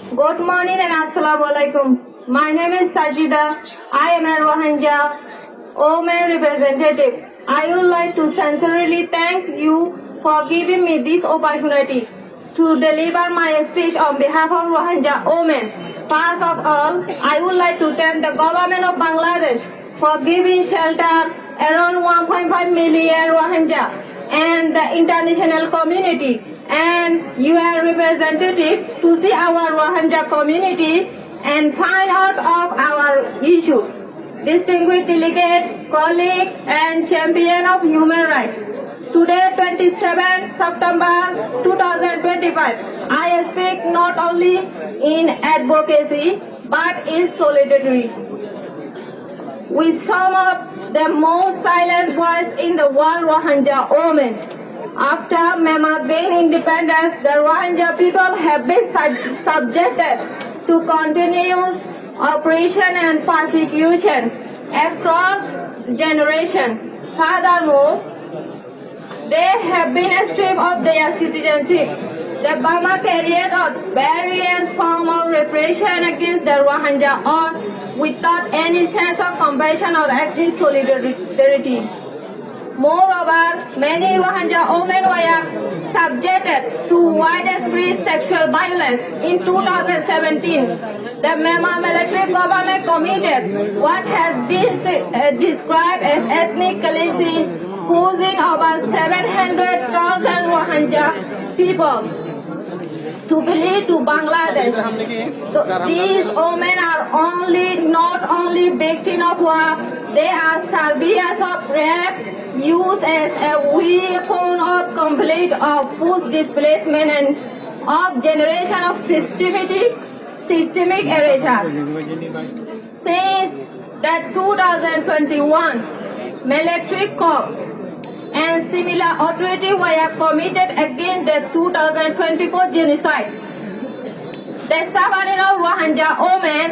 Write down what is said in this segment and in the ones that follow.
Good morning and Assalamu alaikum. My name is Sajida. I am a Rohingya women representative. I would like to sincerely thank you for giving me this opportunity to deliver my speech on behalf of Rohingya women. First of all, I would like to thank the government of Bangladesh for giving shelter around 1.5 million Rohingya and the international community and UN representative to see our Rohingya community and find out of our issues. Distinguished delegate, colleague and champion of human rights. Today, 27 September 2025, I speak not only in advocacy but in solidarity with some of the most silent voice in the world, Rohingya women. After Myanmar gained independence, the Rohingya people have been subjected to continuous oppression and persecution across generations. Furthermore, they have been stripped of their citizenship. The Burma carried out various forms of repression against the Rohingya all without any sense of compassion or active solidarity. Moreover, many Rohingya women were subjected to widespread sexual violence. In 2017, the Myanmar military government committed what has been described as ethnic cleansing, forcing over 700,000 Rohingya people to flee to Bangladesh. These women are not only victims of war, they are survivors of rape, used as a weapon of complete of forced displacement and of generation of systemic erasure. Since the 2021 military coup and similar authorities were committed against the 2024 genocide, the suffering of Rohingya women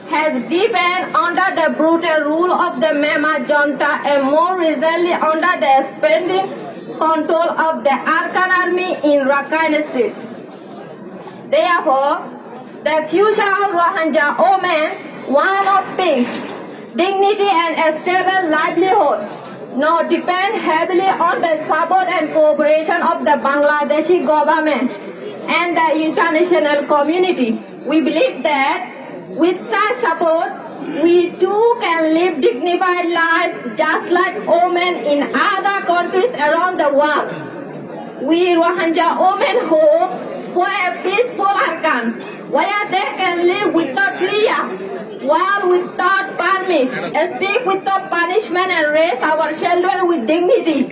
has deepened under the brutal rule of the Myanmar junta and more recently under the expanding control of the Arakan army in Arakan state. Therefore, the future of Rohingya women, one of peace, dignity and a stable livelihood, now depend heavily on the support and cooperation of the Bangladeshi government and the international community. We believe that with such support, we too can live dignified lives just like women in other countries around the world. We Rohingya women hope for a peaceful Arakan where they can live without fear, work without permit, speak without punishment and raise our children with dignity.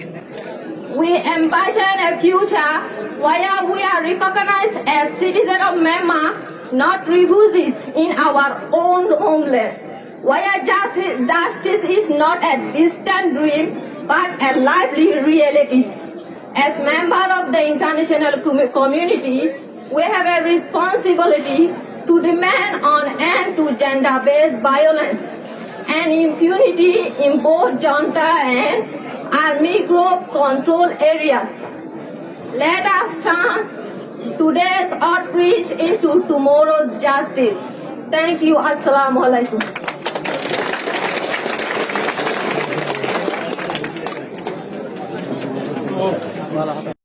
We envision a future where we are recognized as citizens of Myanmar, not refugees in our own homeland, where justice is not a distant dream but a lively reality. As members of the international community, we have a responsibility to demand an end to gender-based violence and impunity in both junta and army group control areas. Let us turn today's outreach into tomorrow's justice. Thank you. Assalamu alaikum.